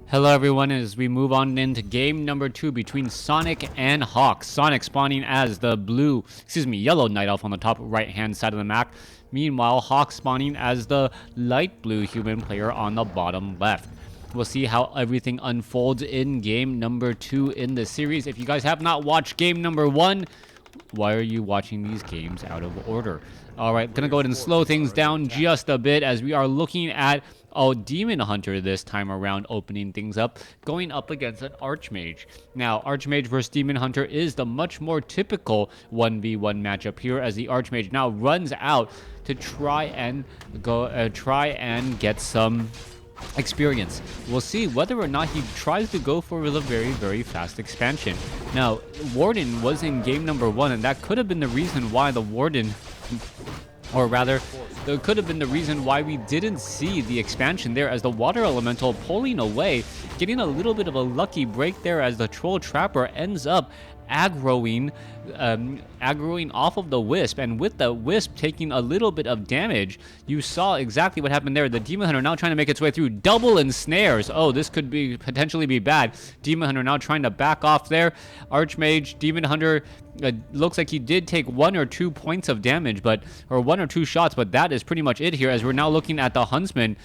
Hello everyone, as we move on into game number 2 between Sonic and Hawk. Sonic spawning as the yellow Night Elf on the top right hand side of the map. Meanwhile, Hawk spawning as the light blue human player on the bottom left. We'll see how everything unfolds in game number 2 in the series. If you guys have not watched game number 1, why are you watching these games out of order? Alright, gonna go ahead and slow things down just a bit as we are looking at Demon Hunter this time around, opening things up, going up against an Archmage. Now, Archmage versus Demon Hunter is the much more typical 1v1 matchup here, as the Archmage now runs out to try and get some experience. We'll see whether or not he tries to go for the very fast expansion. Now, Warden was in game number 1, and that could have been the reason why the Warden, or rather, there could have been the reason why we didn't see the expansion there, as the Water Elemental pulling away, getting a little bit of a lucky break there as the Troll Trapper ends up aggroing off of the Wisp, and with the Wisp taking a little bit of damage, you saw exactly what happened there. The Demon Hunter now trying to make its way through, double ensnares. Oh, this could potentially be bad. Demon Hunter now trying to back off there. Archmage, Demon Hunter, looks like he did take 1 or 2 points of damage, or 1 or 2 shots, but that is pretty much it here, as we're now looking at the Huntsman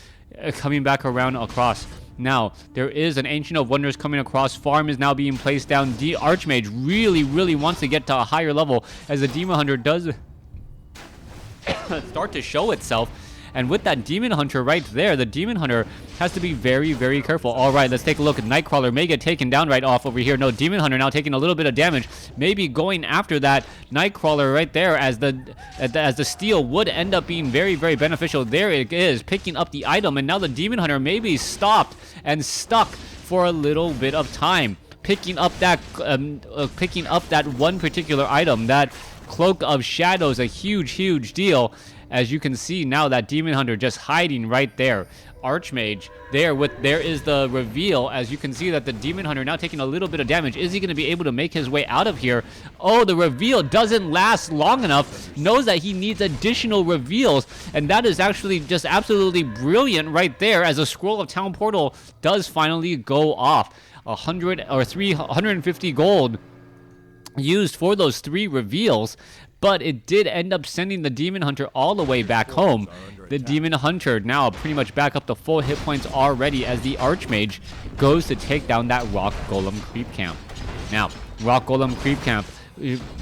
coming back around across. Now, there is an Ancient of Wonders coming across. Farm is now being placed down. The Archmage really wants to get to a higher level, as the Demon Hunter does start to show itself. And with that Demon Hunter right there, the Demon Hunter has to be very careful. All right, let's take a look. Nightcrawler may get taken down right off over here. No, Demon Hunter now taking a little bit of damage. Maybe going after that Nightcrawler right there, as the steal would end up being very beneficial. There it is, picking up the item, and now the Demon Hunter may be stopped and stuck for a little bit of time. Picking up that one particular item, that Cloak of Shadows, a huge deal. As you can see now, that Demon Hunter just hiding right there. Archmage there is the reveal, as you can see that the Demon Hunter now taking a little bit of damage. Is he going to be able to make his way out of here? Oh, the reveal doesn't last long enough. Knows that he needs additional reveals, and that is actually just absolutely brilliant right there, as a Scroll of Town Portal does finally go off. 150 gold used for those 3 reveals, but it did end up sending the Demon Hunter all the way back home. The Demon Hunter now pretty much back up to full hit points already, as the Archmage goes to take down that Rock Golem Creep Camp. Now, Rock Golem Creep Camp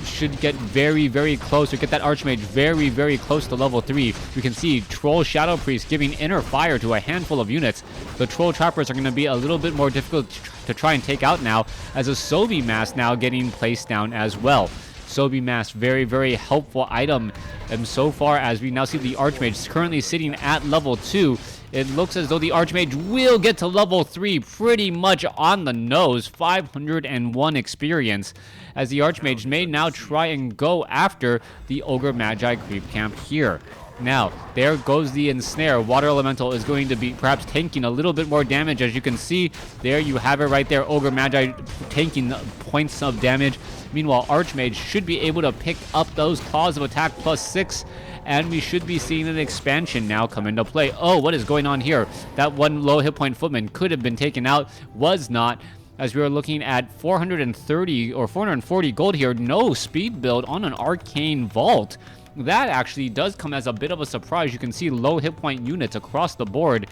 should get very close, or get that Archmage very close to level 3. You can see Troll Shadow Priest giving inner fire to a handful of units. The Troll Trappers are going to be a little bit more difficult to try and take out now, as a Sobi Mask now getting placed down as well. Sobi Mask, very helpful item. And so far, as we now see the Archmage currently sitting at level 2, it looks as though the Archmage will get to level 3 pretty much on the nose. 501 experience, as the Archmage may now try and go after the Ogre Magi Creep Camp here. Now, there goes the Ensnare. Water Elemental is going to be perhaps tanking a little bit more damage. As you can see, there you have it right there. Ogre Magi tanking points of damage. Meanwhile, Archmage should be able to pick up those Claws of Attack +6, and we should be seeing an expansion now come into play. Oh, what is going on here? That one low hit point footman could have been taken out, was not, as we are looking at 430 or 440 gold here. No speed build on an Arcane Vault. That actually does come as a bit of a surprise. You can see low hit point units across the board,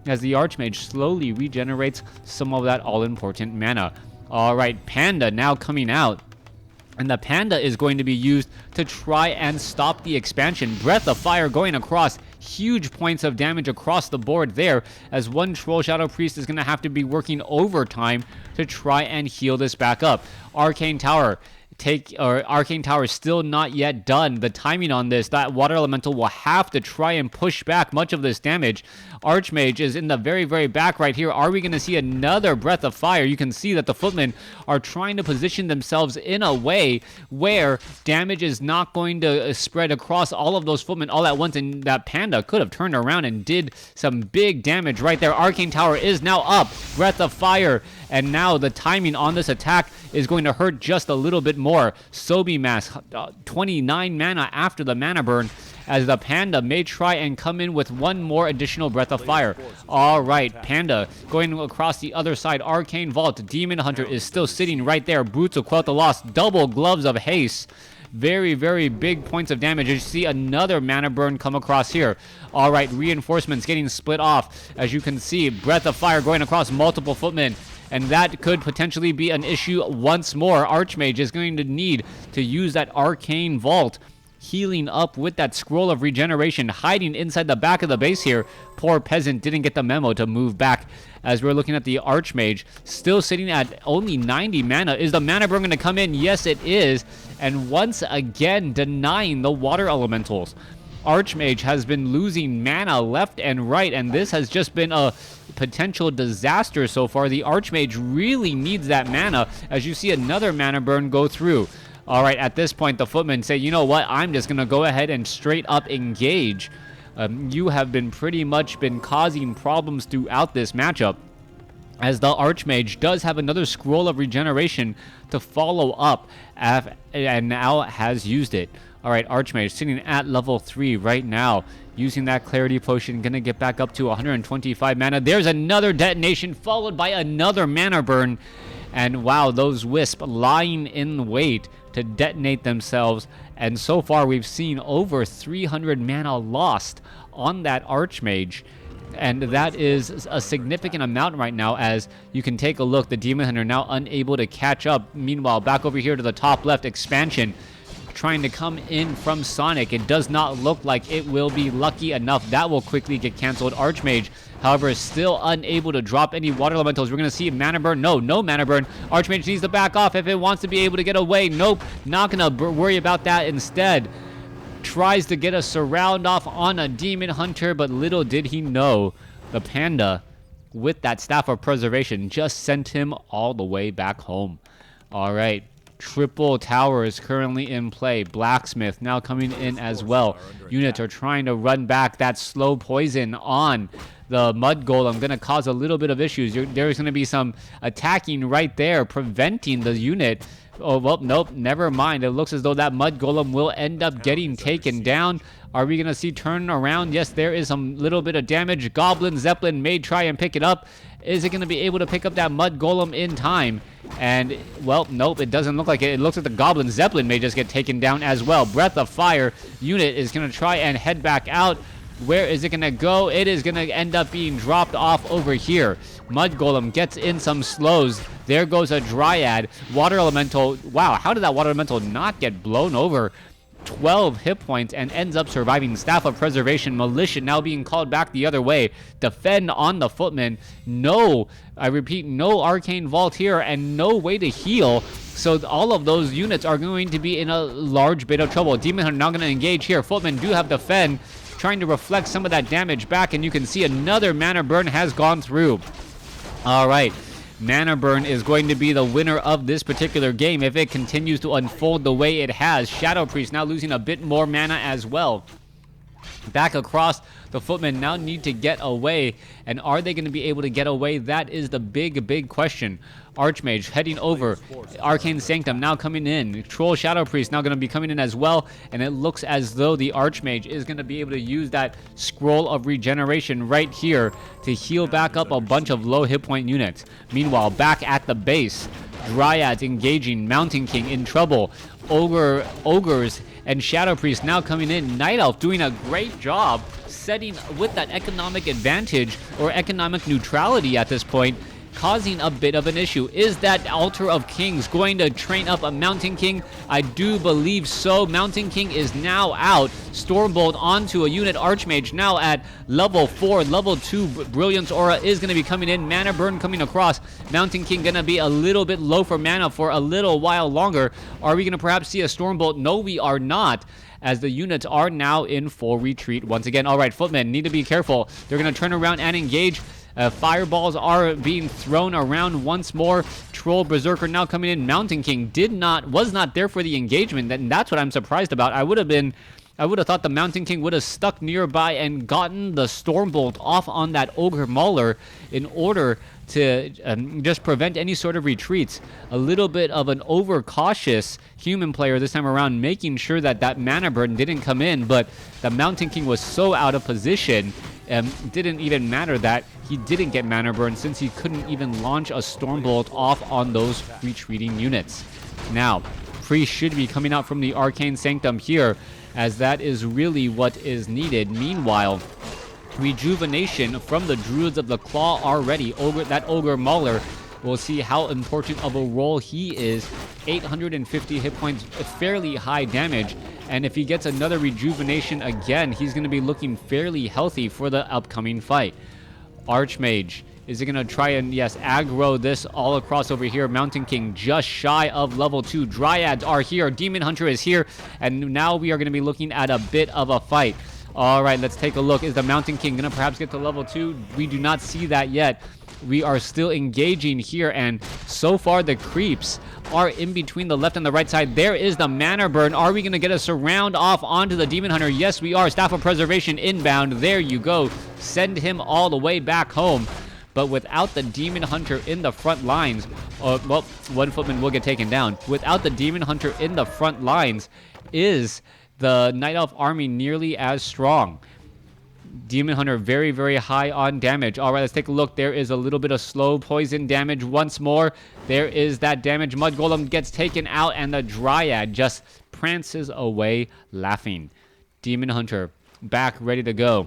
as the Archmage slowly regenerates some of that all-important mana. Alright, Panda now coming out, and the Panda is going to be used to try and stop the expansion. Breath of Fire going across, huge points of damage across the board there, as one Troll Shadow Priest is going to have to be working overtime to try and heal this back up. Arcane Tower is still not yet done. The timing on this, that Water Elemental will have to try and push back much of this damage. Archmage is in the very back right here. Are we going to see another Breath of Fire? You can see that the footmen are trying to position themselves in a way where damage is not going to spread across all of those footmen all at once, and that Panda could have turned around and did some big damage right there. Arcane Tower is now up. Breath of Fire, and now the timing on this attack is going to hurt just a little bit more. Sobi Mask, 29 mana after the mana burn, as the Panda may try and come in with one more additional Breath of Fire. All right, Panda going across the other side. Arcane Vault. Demon Hunter is still sitting right there. Boots will quell the loss. Double Gloves of Haste. Very, very big points of damage. You see another mana burn come across here. All right, reinforcements getting split off. As you can see, Breath of Fire going across multiple footmen. And that could potentially be an issue once more. Archmage is going to need to use that Arcane Vault, healing up with that Scroll of Regeneration, hiding inside the back of the base here. Poor Peasant didn't get the memo to move back. As we're looking at the Archmage, still sitting at only 90 mana. Is the mana burn going to come in? Yes, it is. And once again, denying the Water Elementals. Archmage has been losing mana left and right, and this has just been a potential disaster so far. The Archmage really needs that mana, as you see another mana burn go through. All right, at this point, the footmen say, you know what, I'm just going to go ahead and straight up engage. You have been pretty much been causing problems throughout this matchup, as the Archmage does have another Scroll of Regeneration to follow up, and now has used it. All right, Archmage sitting at level 3 right now, using that Clarity Potion, gonna get back up to 125 mana. There's another detonation, followed by another mana burn, and wow, those Wisp lying in wait to detonate themselves. And so far, we've seen over 300 mana lost on that Archmage. And that is a significant amount right now, as you can take a look. The Demon Hunter now unable to catch up. Meanwhile, back over here to the top left, Expansion trying to come in from Sonik. It does not look like it will be lucky enough. That will quickly get canceled. Archmage, however, is still unable to drop any Water Elementals. We're going to see mana burn. No mana burn. Archmage needs to back off if it wants to be able to get away. Nope, not going to worry about that. Instead, tries to get a surround off on a Demon Hunter, but little did he know, the Panda, with that Staff of Preservation, just sent him all the way back home. All right. Triple tower is currently in play. Blacksmith now coming in as well. Units are trying to run back. That slow poison on the Mud Golem going to cause a little bit of issues. There's going to be some attacking right there, preventing the unit. Oh, well, nope, never mind. It looks as though that Mud Golem will end up getting taken down. Are we going to see turn around? Yes, there is some little bit of damage. Goblin Zeppelin may try and pick it up. Is it going to be able to pick up that Mud Golem in time? And, well, nope, it doesn't look like it. It looks like the Goblin Zeppelin may just get taken down as well. Breath of Fire unit is going to try and head back out. Where is it going to go? It is going to end up being dropped off over here. Mud Golem gets in some slows. There goes a Dryad. Water Elemental. Wow, how did that Water Elemental not get blown over? 12 hit points and ends up surviving. Staff of Preservation. Militia now being called back the other way. Defend on the footman. No, I repeat, no Arcane Vault here and no way to heal. So all of those units are going to be in a large bit of trouble. Demon Hunter now going to engage here. Footmen do have Defend, trying to reflect some of that damage back, and you can see another mana burn has gone through. All right, mana burn is going to be the winner of this particular game if it continues to unfold the way it has. Shadow Priest now losing a bit more mana as well. Back across, the footmen now need to get away, and are they going to be able to get away? That is the big question. Archmage heading over. Arcane Sanctum now coming in. Troll Shadow Priest now going to be coming in as well, and it looks as though the Archmage is going to be able to use that Scroll of Regeneration right here to heal back up a bunch of low hit point units. Meanwhile, back at the base, Dryads engaging. Mountain King in trouble. Ogres and Shadow Priest now coming in. Night Elf doing a great job setting with that economic advantage or economic neutrality at this point, causing a bit of an issue. Is that Altar of Kings going to train up a Mountain King? I do believe so. Mountain King is now out. Stormbolt onto a unit. Archmage now at level 4. Level 2 Brilliance Aura is going to be coming in. Mana burn coming across. Mountain King going to be a little bit low for mana for a little while longer. Are we going to perhaps see a Stormbolt? No, we are not, as the units are now in full retreat once again. All right, footmen need to be careful. They're going to turn around and engage. Fireballs are being thrown around once more. Troll Berserker now coming in. Mountain King was not there for the engagement, and that's what I'm surprised about. I would have been I would have thought the Mountain King would have stuck nearby and gotten the Stormbolt off on that Ogre Mauler in order to just prevent any sort of retreats. A little bit of an overcautious human player this time around, making sure that that mana burn didn't come in, but the Mountain King was so out of position, didn't even matter that he didn't get mana burn since he couldn't even launch a Stormbolt off on those retreating units. Now, Priest should be coming out from the Arcane Sanctum here, as that is really what is needed. Meanwhile, rejuvenation from the Druids of the Claw already. That Ogre Mauler, we'll see how important of a role he is. 850 hit points, fairly high damage. And if he gets another rejuvenation again, he's going to be looking fairly healthy for the upcoming fight. Archmage, is he going to try and, yes, aggro this all across over here? Mountain King just shy of level 2. Dryads are here. Demon Hunter is here. And now we are going to be looking at a bit of a fight. All right, let's take a look. Is the Mountain King going to perhaps get to level 2? We do not see that yet. We are still engaging here, and so far the creeps are in between the left and the right side. There is the mana burn. Are we going to get a surround off onto the Demon Hunter? Yes, we are. Staff of Preservation inbound. There you go. Send him all the way back home. But without the Demon Hunter in the front lines, well, one footman will get taken down. Without the Demon Hunter in the front lines, is the Night Elf army nearly as strong? Demon Hunter very, very high on damage. All right, let's take a look. There is a little bit of slow poison damage once more. There is that damage. Mud Golem gets taken out, and the Dryad just prances away laughing. Demon Hunter back, ready to go.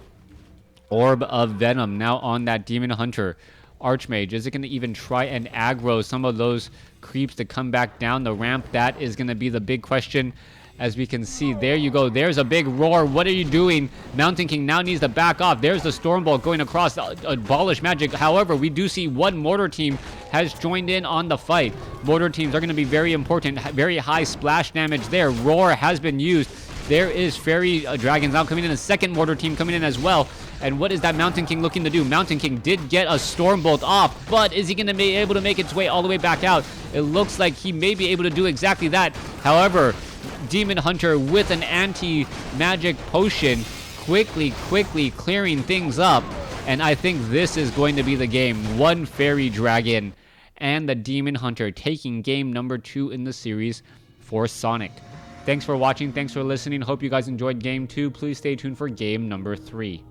Orb of Venom now on that Demon Hunter. Archmage, is it going to even try and aggro some of those creeps to come back down the ramp? That is going to be the big question. As we can see, there you go. There's a big roar. What are you doing? Mountain King now needs to back off. There's the Stormbolt going across. Abolish magic. However, we do see one mortar team has joined in on the fight. Mortar teams are going to be very important. Very high splash damage there. Roar has been used. There is Fairy Dragons now coming in. A second mortar team coming in as well. And what is that Mountain King looking to do? Mountain King did get a Stormbolt off, but is he going to be able to make its way all the way back out? It looks like he may be able to do exactly that. However, Demon Hunter with an anti-magic potion quickly clearing things up. And I think this is going to be the game. One Fairy Dragon and the Demon Hunter taking game number 2 in the series for Sonic. Thanks for watching. Thanks for listening. Hope you guys enjoyed game 2. Please stay tuned for game number 3.